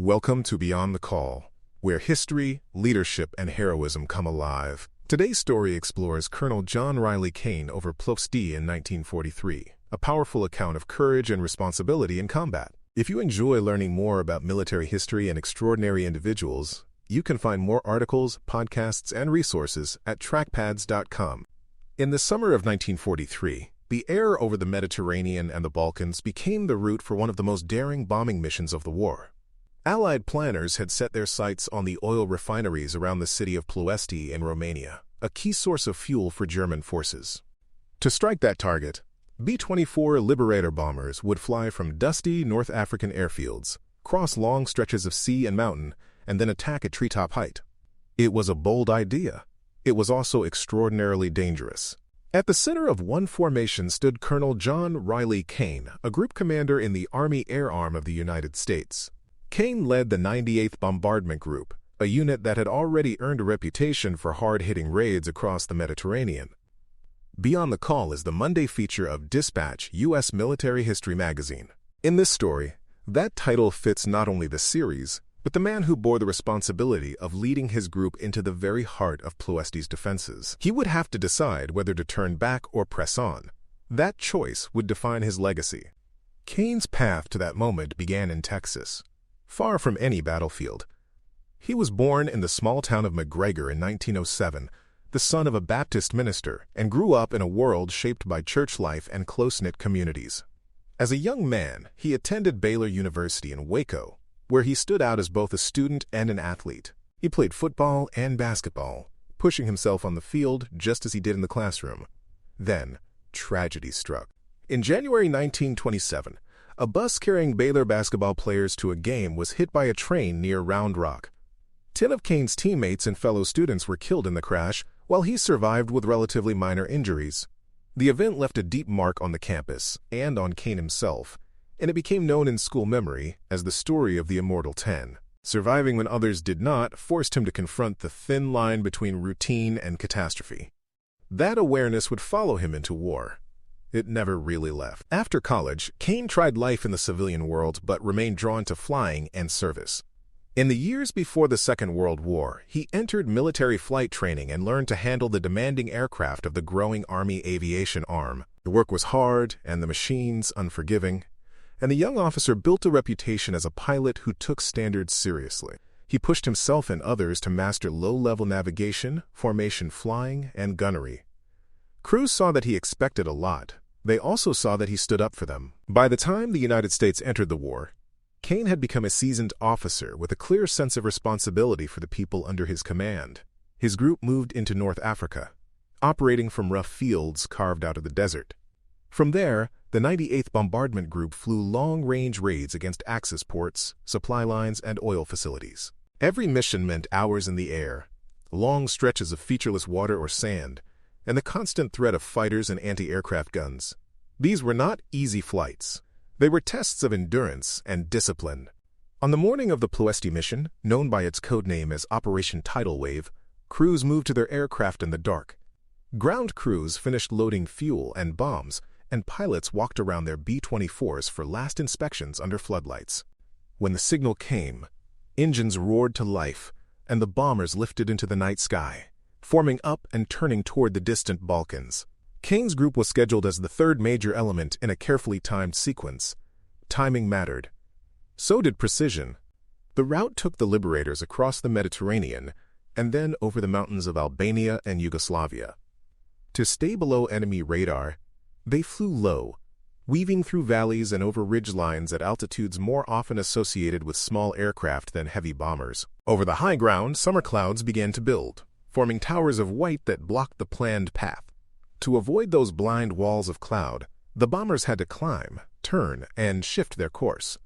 Welcome to Beyond the Call, where history, leadership, and heroism come alive. Today's story explores Colonel John Riley Kane over Ploesti in 1943, a powerful account of courage and responsibility in combat. If you enjoy learning more about military history and extraordinary individuals, you can find more articles, podcasts, and resources at Trackpads.com. In the summer of 1943, the air over the Mediterranean and the Balkans became the route for one of the most daring bombing missions of the war. Allied planners had set their sights on the oil refineries around the city of Ploesti in Romania, a key source of fuel for German forces. To strike that target, B-24 Liberator bombers would fly from dusty North African airfields, cross long stretches of sea and mountain, and then attack at treetop height. It was a bold idea. It was also extraordinarily dangerous. At the center of one formation stood Colonel John Riley Kane, a group commander in the Army Air Arm of the United States. Kane led the 98th Bombardment Group, a unit that had already earned a reputation for hard-hitting raids across the Mediterranean. Beyond the Call is the Monday feature of Dispatch, U.S. Military History magazine. In this story, that title fits not only the series, but the man who bore the responsibility of leading his group into the very heart of Ploesti's defenses. He would have to decide whether to turn back or press on. That choice would define his legacy. Kane's path to that moment began in Texas, far from any battlefield. He was born in the small town of McGregor in 1907, the son of a Baptist minister, and grew up in a world shaped by church life and close-knit communities. As a young man, he attended Baylor University in Waco, where he stood out as both a student and an athlete. He played football and basketball, pushing himself on the field just as he did in the classroom. Then, tragedy struck. In January 1927, a bus carrying Baylor basketball players to a game was hit by a train near Round Rock. 10 of Kane's teammates and fellow students were killed in the crash, while he survived with relatively minor injuries. The event left a deep mark on the campus and on Kane himself, and it became known in school memory as the story of the Immortal 10. Surviving when others did not forced him to confront the thin line between routine and catastrophe. That awareness would follow him into war. It never really left. After college, Kane tried life in the civilian world but remained drawn to flying and service. In the years before the Second World War, he entered military flight training and learned to handle the demanding aircraft of the growing Army aviation arm. The work was hard and the machines unforgiving, and the young officer built a reputation as a pilot who took standards seriously. He pushed himself and others to master low-level navigation, formation flying, and gunnery. Crews saw that he expected a lot. They also saw that he stood up for them. By the time the United States entered the war, Kane had become a seasoned officer with a clear sense of responsibility for the people under his command. His group moved into North Africa, operating from rough fields carved out of the desert. From there, the 98th Bombardment Group flew long-range raids against Axis ports, supply lines, and oil facilities. Every mission meant hours in the air, long stretches of featureless water or sand, and the constant threat of fighters and anti-aircraft guns. These were not easy flights. They were tests of endurance and discipline. On the morning of the Ploesti mission, known by its code name as Operation Tidal Wave, crews moved to their aircraft in the dark. Ground crews finished loading fuel and bombs, and pilots walked around their B-24s for last inspections under floodlights. When the signal came, engines roared to life, and the bombers lifted into the night sky, forming up and turning toward the distant Balkans. Kane's group was scheduled as the third major element in a carefully timed sequence. Timing mattered. So did precision. The route took the Liberators across the Mediterranean and then over the mountains of Albania and Yugoslavia. To stay below enemy radar, they flew low, weaving through valleys and over ridge lines at altitudes more often associated with small aircraft than heavy bombers. Over the high ground, summer clouds began to build, forming towers of white that blocked the planned path. To avoid those blind walls of cloud, the bombers had to climb, turn, and shift their course.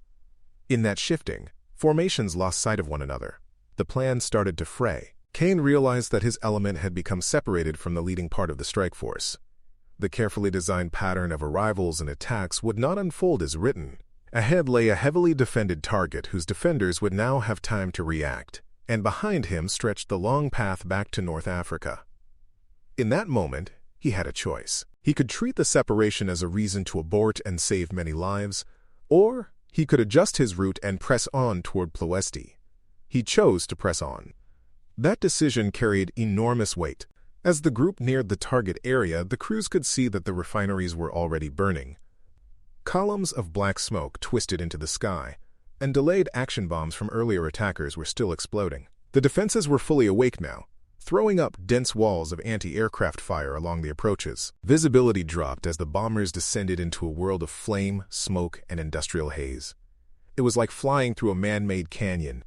In that shifting, formations lost sight of one another. The plan started to fray. Kane realized that his element had become separated from the leading part of the strike force. The carefully designed pattern of arrivals and attacks would not unfold as written. Ahead lay a heavily defended target whose defenders would now have time to react, and behind him stretched the long path back to North Africa. In that moment, he had a choice. He could treat the separation as a reason to abort and save many lives, or He could adjust his route and press on toward Ploesti. He chose to press on. That decision carried enormous weight. As the group neared the target area, the crews could see that the refineries were already burning. Columns of black smoke twisted into the sky, and delayed action bombs from earlier attackers were still exploding. The defenses were fully awake now, throwing up dense walls of anti-aircraft fire along the approaches. Visibility dropped as the bombers descended into a world of flame, smoke, and industrial haze. It was like flying through a man-made canyon.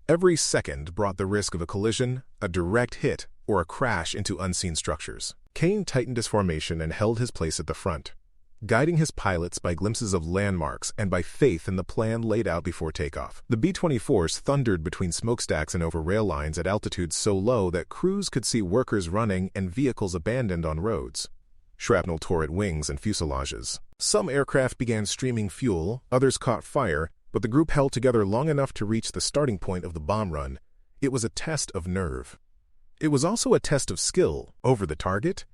Every second brought the risk of a collision, a direct hit, or a crash into unseen structures. Kane tightened his formation and held his place at the front, guiding his pilots by glimpses of landmarks and by faith in the plan laid out before takeoff. The B-24s thundered between smokestacks and over rail lines at altitudes so low that crews could see workers running and vehicles abandoned on roads. Shrapnel tore at wings and fuselages. Some aircraft began streaming fuel, others caught fire, but the group held together long enough to reach the starting point of the bomb run. It was a test of nerve. It was also a test of skill. Over the target,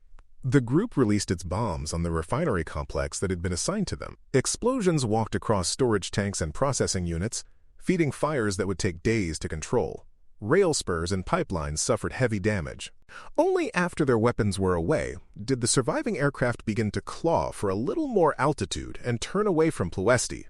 the group released its bombs on the refinery complex that had been assigned to them. Explosions walked across storage tanks and processing units, feeding fires that would take days to control. Rail spurs and pipelines suffered heavy damage. Only after their weapons were away did the surviving aircraft begin to claw for a little more altitude and turn away from Ploesti,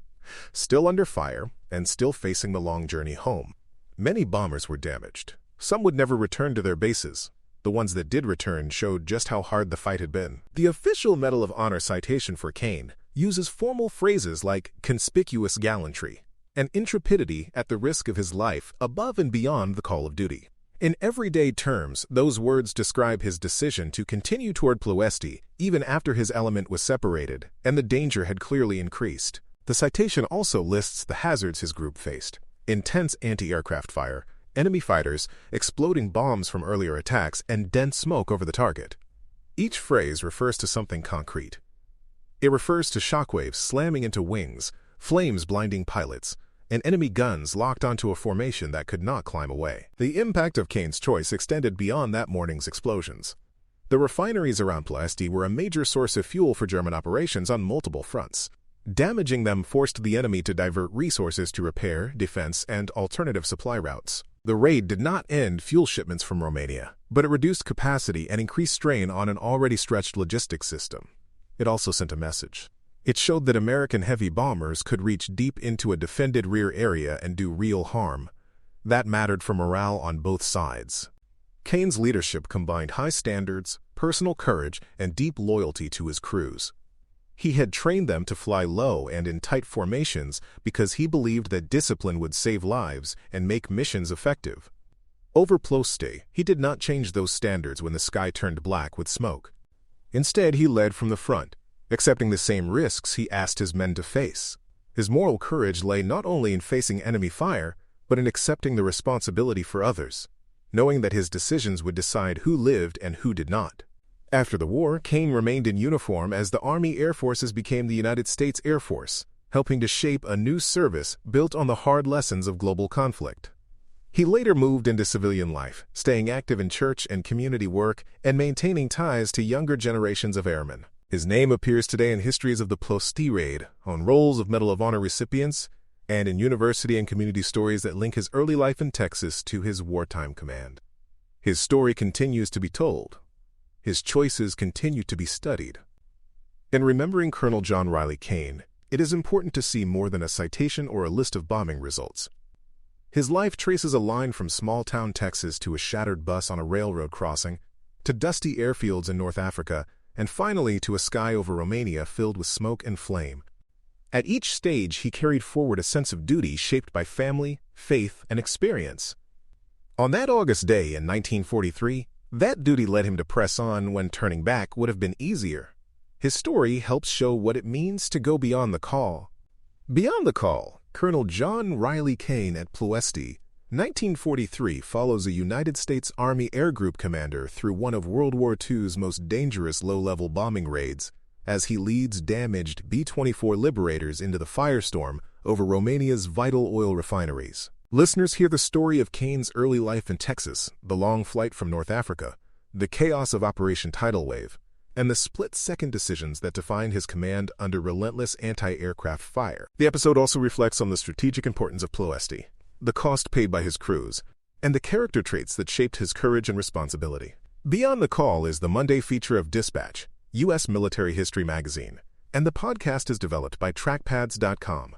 still under fire and still facing the long journey home. Many bombers were damaged. Some would never return to their bases. The ones that did return showed just how hard the fight had been. The official Medal of Honor citation for Kane uses formal phrases like conspicuous gallantry and intrepidity at the risk of his life above and beyond the call of duty. In everyday terms, those words describe his decision to continue toward Ploesti even after his element was separated and the danger had clearly increased. The citation also lists the hazards his group faced: intense anti-aircraft fire, enemy fighters, exploding bombs from earlier attacks, and dense smoke over the target. Each phrase refers to something concrete. It refers to shockwaves slamming into wings, flames blinding pilots, and enemy guns locked onto a formation that could not climb away. The impact of Kane's choice extended beyond that morning's explosions. The refineries around Ploesti were a major source of fuel for German operations on multiple fronts. Damaging them forced the enemy to divert resources to repair, defense, and alternative supply routes. The raid did not end fuel shipments from Romania, but it reduced capacity and increased strain on an already stretched logistics system. It also sent a message. It showed that American heavy bombers could reach deep into a defended rear area and do real harm. That mattered for morale on both sides. Kane's leadership combined high standards, personal courage, and deep loyalty to his crews. He had trained them to fly low and in tight formations because he believed that discipline would save lives and make missions effective. Over Ploesti, he did not change those standards when the sky turned black with smoke. Instead, he led from the front, accepting the same risks he asked his men to face. His moral courage lay not only in facing enemy fire, but in accepting the responsibility for others, knowing that his decisions would decide who lived and who did not. After the war, Kane remained in uniform as the Army Air Forces became the United States Air Force, helping to shape a new service built on the hard lessons of global conflict. He later moved into civilian life, staying active in church and community work and maintaining ties to younger generations of airmen. His name appears today in histories of the Ploesti raid, on rolls of Medal of Honor recipients, and in university and community stories that link his early life in Texas to his wartime command. His story continues to be told. His choices continue to be studied. In remembering Colonel John Riley Kane, it is important to see more than a citation or a list of bombing results. His life traces a line from small-town Texas to a shattered bus on a railroad crossing, to dusty airfields in North Africa, and finally to a sky over Romania filled with smoke and flame. At each stage, he carried forward a sense of duty shaped by family, faith, and experience. On that August day in 1943, that duty led him to press on when turning back would have been easier. His story helps show what it means to go beyond the call. Beyond the call, Colonel John Riley Kane at Ploesti, 1943, follows a United States Army Air Group commander through one of World War II's most dangerous low-level bombing raids as he leads damaged B-24 Liberators into the firestorm over Romania's vital oil refineries. Listeners hear the story of Kane's early life in Texas, the long flight from North Africa, the chaos of Operation Tidal Wave, and the split-second decisions that define his command under relentless anti-aircraft fire. The episode also reflects on the strategic importance of Ploesti, the cost paid by his crews, and the character traits that shaped his courage and responsibility. Beyond the Call is the Monday feature of Dispatch, U.S. Military History magazine, and the podcast is developed by Trackpads.com.